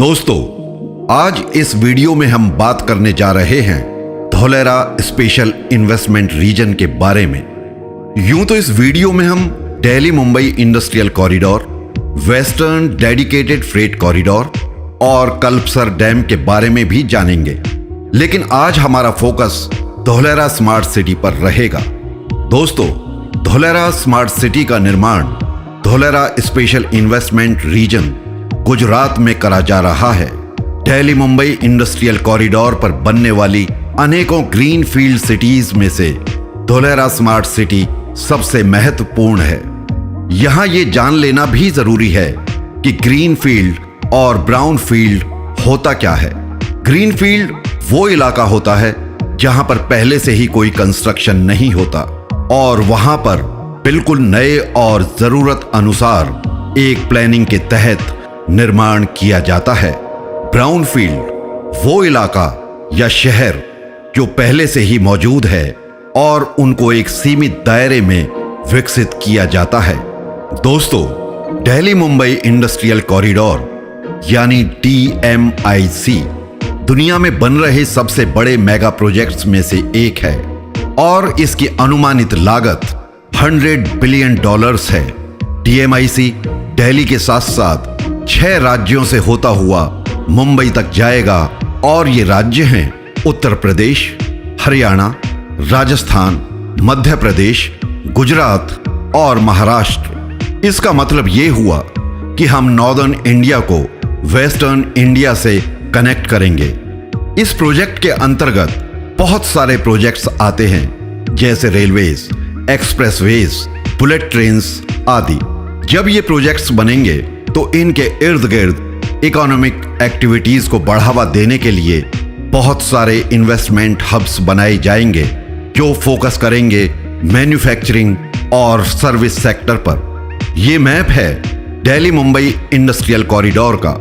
दोस्तों, आज इस वीडियो में हम बात करने जा रहे हैं धोलेरा स्पेशल इन्वेस्टमेंट रीजन के बारे में। यूं तो इस वीडियो में हम Delhi Mumbai industrial corridor, western dedicated freight corridor और कल्पसर डैम के बारे में भी जानेंगे, लेकिन आज हमारा फोकस धोलेरा स्मार्ट सिटी पर रहेगा। दोस्तों, धोलेरा स्मार्ट सिटी का निर्माण Dholera special investment region Gujarat में करा जा रहा है। दिल्ली मुंबई इंडस्ट्रियल कॉरिडोर पर बनने वाली अनेकों ग्रीन फील्ड सिटीज में से धोलेरा स्मार्ट सिटी सबसे महत्वपूर्ण है। यहां ये जान लेना भी जरूरी है कि ग्रीन फील्ड और ब्राउन फील्ड होता क्या है। ग्रीन फील्ड वो इलाका होता है जहां पर पहले से ही कोई कंस्ट्रक्शन नहीं होता और वहां पर बिल्कुल नए और जरूरत अनुसार एक प्लानिंग के तहत निर्माण किया जाता है। ब्राउन फील्ड वो इलाका या शहर जो पहले से ही मौजूद है और उनको एक सीमित दायरे में विकसित किया जाता है। दोस्तों, दिल्ली मुंबई इंडस्ट्रियल कॉरिडोर यानी DMIC दुनिया में बन रहे सबसे बड़े मेगा प्रोजेक्ट्स में से एक है और इसकी अनुमानित लागत $100 बिलियन है। DMIC दिल्ली के साथ साथ 6 राज्यों से होता हुआ मुंबई तक जाएगा और ये राज्य हैं उत्तर प्रदेश, हरियाणा, राजस्थान, मध्य प्रदेश, गुजरात और महाराष्ट्र। इसका मतलब ये हुआ कि हम नॉर्दर्न इंडिया को वेस्टर्न इंडिया से कनेक्ट करेंगे। इस प्रोजेक्ट के अंतर्गत बहुत सारे प्रोजेक्ट्स आते हैं, जैसे रेलवेज, एक्सप्रेसवेज, बुलेट ट्रेन्स आदि। जब ये प्रोजेक्ट्स बनेंगे तो इनके इर्द गिर्द इकोनॉमिक एक्टिविटीज को बढ़ावा देने के लिए बहुत सारे इन्वेस्टमेंट हब्स बनाए जाएंगे जो फोकस करेंगे मैन्युफैक्चरिंग और सर्विस सेक्टर पर। यह मैप है दिल्ली मुंबई इंडस्ट्रियल कॉरिडोर का।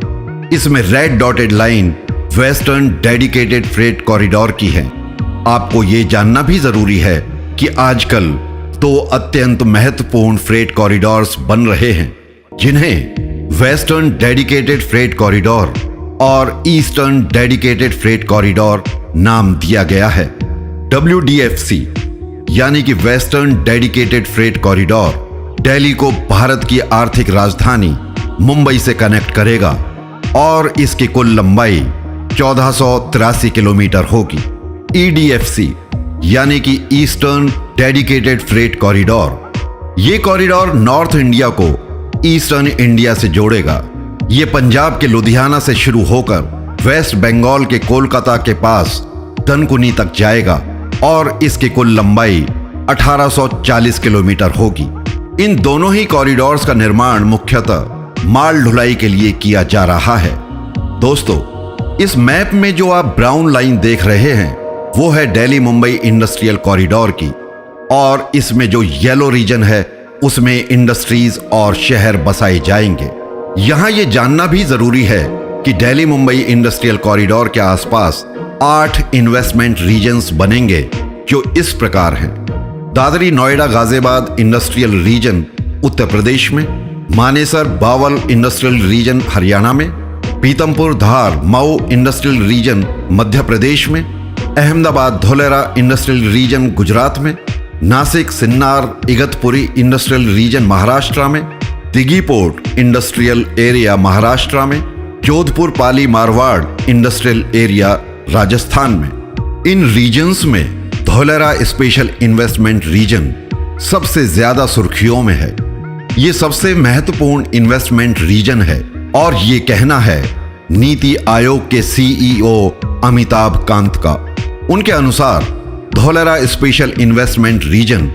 इसमें red dotted line western dedicated freight corridor की है। आपको यह जानना भी जरूरी है कि आजकल 2 अत्यंत महत्वपूर्ण फ्रेट कॉरिडोर्स बन रहे हैं, जिन्हें वेस्टर्न डेडिकेटेड फ्रेट कॉरिडोर और ईस्टर्न डेडिकेटेड फ्रेट कॉरिडोर नाम दिया गया है। WDFC यानी कि western dedicated freight corridor Delhi को भारत की आर्थिक राजधानी मुंबई से कनेक्ट करेगा और इसकी कुल लंबाई 1483 किलोमीटर होगी। EDFC यानी कि ईस्टर्न डेडिकेटेड फ्रेट कॉरिडोर, ये कॉरिडोर नॉर्थ इंडिया को ईस्टर्न इंडिया से जोड़ेगा। ये पंजाब के लुधियाना से शुरू होकर वेस्ट बंगाल के कोलकाता के पास दनकुनी तक जाएगा और इसकी कुल लंबाई 1840 किलोमीटर होगी। इन दोनों ही कॉरिडोर्स का निर्माण मुख्यतः माल ढुलाई के लिए किया जा रहा है। दोस्तों, इस मैप में जो आप ब्राउन लाइन देख रहे हैं वो है दिल्ली मुंबई इंडस्ट्रियल कॉरिडोर की, और इसमें जो येलो रीजन है उसमें इंडस्ट्रीज और शहर बसाए जाएंगे। यहां यह जानना भी जरूरी है कि दिल्ली मुंबई इंडस्ट्रियल कॉरिडोर के आसपास 8 इन्वेस्टमेंट रीजन्स बनेंगे जो इस प्रकार हैं। दादरी नोएडा गाजियाबाद इंडस्ट्रियल रीजन उत्तर प्रदेश में, मानेसर बावल इंडस्ट्रियल रीजन हरियाणा में, पीतमपुर धार मऊ इंडस्ट्रियल रीजन मध्य प्रदेश में, अहमदाबाद धोलेरा इंडस्ट्रियल रीजन गुजरात में, नासिक सिन्नार इगतपुरी इंडस्ट्रियल रीजन महाराष्ट्र में, Dighi port industrial area Maharashtra में, जोधपुर पाली मारवाड़ इंडस्ट्रियल एरिया राजस्थान में। इन रीजन्स में धोलेरा स्पेशल इन्वेस्टमेंट रीजन सबसे ज्यादा सुर्खियों में है। ये सबसे महत्वपूर्ण इन्वेस्टमेंट रीजन है और ये कहना है नीति आयोग के CEO अमिताभ कांत का। उनके अनुसार Dholera special investment region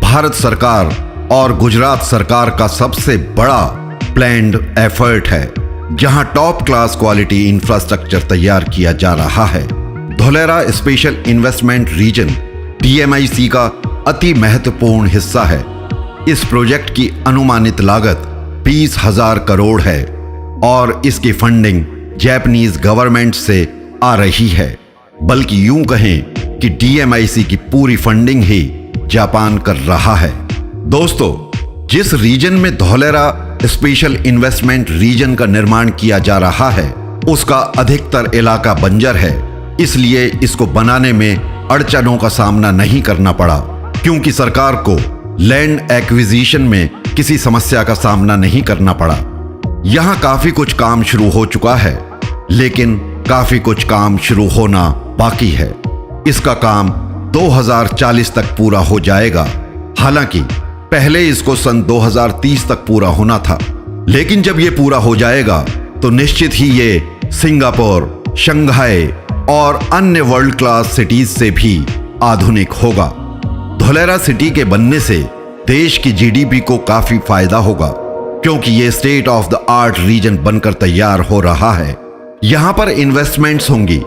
Bharat सरकार और गुजरात सरकार का सबसे बड़ा प्लान्ड एफर्ट है, जहां टॉप क्लास क्वालिटी इंफ्रास्ट्रक्चर तैयार किया जा रहा है। Dholera special investment region DMIC का अति महत्वपूर्ण हिस्सा है। इस प्रोजेक्ट की अनुमानित लागत 20,000 करोड़ है और इसकी फंडिंग जापानीज गवर्नमेंट से आ रही है, बल्कि यूं कहें कि DMIC की पूरी फंडिंग ही जापान कर रहा है। दोस्तों, जिस रीजन में धोलेरा स्पेशल इन्वेस्टमेंट रीजन का निर्माण किया जा रहा है उसका अधिकतर इलाका बंजर है, इसलिए इसको बनाने में अड़चनों का सामना नहीं करना पड़ा, क्योंकि सरकार को लैंड एक्विजिशन में किसी समस्या का सामना नहीं करना पड़ा। यहां काफी कुछ काम शुरू हो चुका है, लेकिन काफी कुछ काम शुरू होना बाकी है। इसका काम 2040 तक पूरा हो जाएगा। हालांकि पहले इसको सन 2030 तक पूरा होना था, लेकिन जब ये पूरा हो जाएगा तो निश्चित ही ये सिंगापुर, शंघाई और अन्य वर्ल्ड क्लास सिटीज से भी आधुनिक होगा। धोलेरा सिटी के बनने से देश की जीडीपी को काफी फायदा होगा, क्योंकि ये state of the art region बनकर तैयार हो रहा है। यहां पर इन्वेस्टमेंट्स होंगी,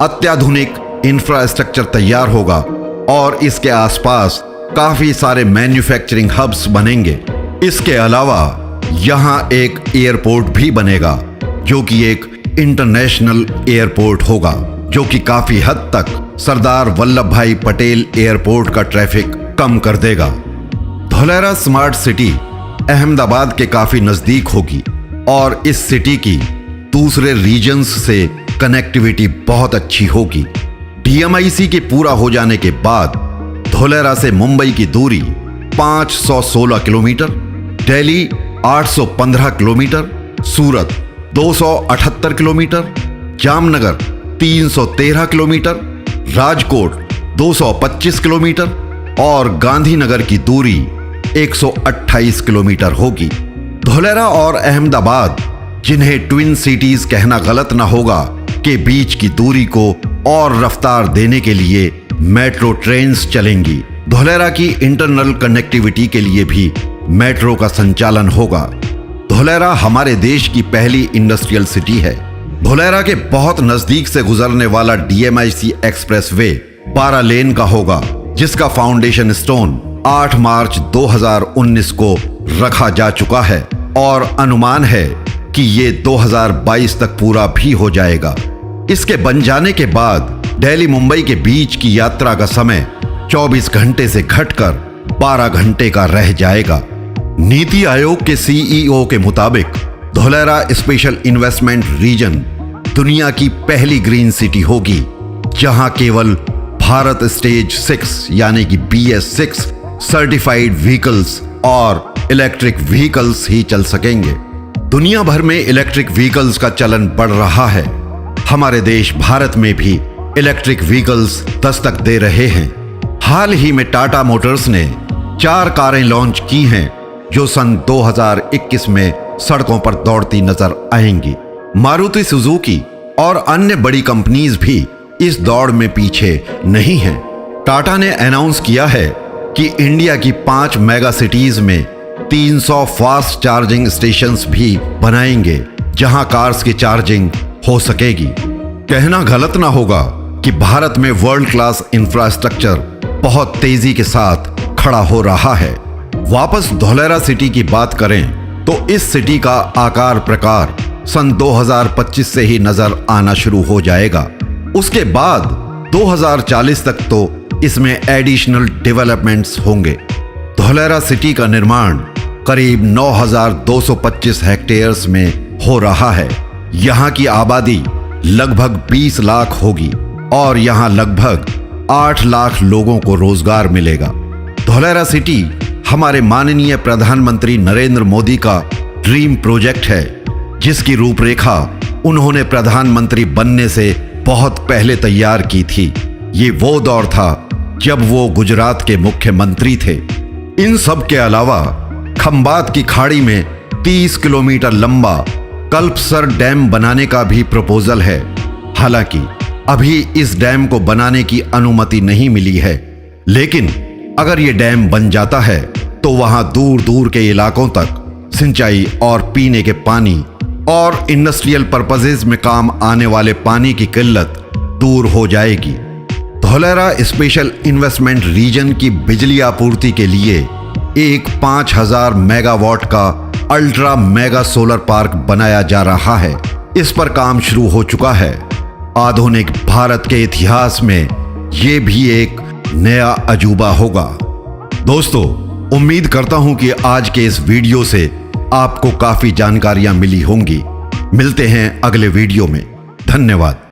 अत्याधुनिक इंफ्रास्ट्रक्चर तैयार होगा और इसके आसपास काफी सारे मैन्युफैक्चरिंग हब्स बनेंगे। इसके अलावा यहां एक एयरपोर्ट भी बनेगा, जो कि एक इंटरनेशनल एयरपोर्ट होगा, जो कि काफी हद तक सरदार वल्लभ भाई पटेल एयरपोर्ट का ट्रैफिक कम कर देगा। धोलेरा स्मार्ट सिटी अहमदाबाद के काफी नजदीक होगी और इस सिटी की दूसरे रीजन्स से कनेक्टिविटी बहुत अच्छी होगी। डीएमआईसी के पूरा हो जाने के बाद धोलेरा से मुंबई की दूरी 516 किलोमीटर, दिल्ली 815 किलोमीटर, सूरत 278 kilometre, Jamnagar 313 kilometre, Rajkot 225 kilometre और गांधीनगर की दूरी 128 किलोमीटर होगी। धोलेरा और अहमदाबाद, जिन्हें ट्विन सिटीज कहना गलत ना होगा, के बीच की दूरी को और रफ्तार देने के लिए मेट्रो ट्रेन्स चलेंगी। धोलेरा की इंटरनल कनेक्टिविटी के लिए भी मेट्रो का संचालन होगा। धोलेरा हमारे देश की पहली इंडस्ट्रियल सिटी है। धोलेरा के बहुत नजदीक से गुजरने वाला डीएमआईसी एक्सप्रेसवे 12 लेन का होगा, जिसका फाउंडेशन स्टोन 8 मार्च 2019 को रखा जा चुका है और अनुमान है कि ये 2022 तक पूरा भी हो जाएगा। इसके बन जाने के बाद दिल्ली मुंबई के बीच की यात्रा का समय 24 घंटे से घटकर 12 घंटे का रह जाएगा। नीति आयोग के सीईओ के मुताबिक धोलेरा स्पेशल इन्वेस्टमेंट रीजन दुनिया की पहली ग्रीन सिटी होगी, जहां केवल भारत स्टेज 6 यानी कि BS6 सर्टिफाइड व्हीकल्स और इलेक्ट्रिक व्हीकल्स ही चल सकेंगे। दुनिया भर में इलेक्ट्रिक व्हीकल्स का चलन बढ़ रहा है। हमारे देश भारत में भी इलेक्ट्रिक व्हीकल्स दस्तक दे रहे हैं। हाल ही में टाटा मोटर्स ने 4 कारें लॉन्च की हैं, जो सन 2021 में सड़कों पर दौड़ती नजर आएंगी। मारुति सुजुकी और अन्य बड़ी कंपनीज भी इस दौड़ में पीछे नहीं हैं। टाटा ने अनाउंस किया है कि इंडिया की 5 मेगा सिटीज में 300 फास्ट चार्जिंग स्टेशंस भी बनाएंगे, जहां कार्स की चार्जिंग हो सकेगी। कहना गलत ना होगा कि भारत में वर्ल्ड क्लास इंफ्रास्ट्रक्चर बहुत तेजी के साथ खड़ा हो रहा है। वापस धोलेरा सिटी की बात करें तो इस सिटी का आकार प्रकार सन 2025 से ही नजर आना शुरू हो जाएगा। उसके बाद 2040 तक तो इसमें एडिशनल डेवलपमेंट्स होंगे। धोलेरा सिटी का निर्माण करीब 9,225 हेक्टेयर्स में हो रहा है। यहाँ की आबादी लगभग 20 लाख होगी और यहाँ लगभग 8 लाख लोगों को रोजगार मिलेगा। धोलेरा सिटी हमारे माननीय प्रधानमंत्री नरेंद्र मोदी का ड्रीम प्रोजेक्ट है, जिसकी रूपरेखा उन्होंने प्रधानमंत्री बनने से बहुत पहले तैयार की थी। ये वो दौर था जब वो गुजरात के मुख्यमंत्री थे। इन सब के अलावा खंबात की खाड़ी में 30 किलोमीटर लंबा कल्पसर डैम बनाने का भी प्रपोजल है। हालांकि अभी इस डैम को बनाने की अनुमति नहीं मिली है, लेकिन अगर ये डैम बन जाता है तो वहां दूर दूर के इलाकों तक सिंचाई और पीने के पानी और इंडस्ट्रियल पर्पसेस में काम आने वाले पानी की किल्लत दूर हो जाएगी। धोलेरा स्पेशल इन्वेस्टमेंट रीजन की बिजली आपूर्ति के लिए एक 5000 मेगावाट का अल्ट्रा मेगा सोलर पार्क बनाया जा रहा है। इस पर काम शुरू हो चुका है। आधुनिक भारत के इतिहास में ये भी एक नया अजूबा होगा। दोस्तों, उम्मीद करता हूं कि आज के इस वीडियो से आपको काफी जानकारियां मिली होंगी। मिलते हैं अगले वीडियो में। धन्यवाद।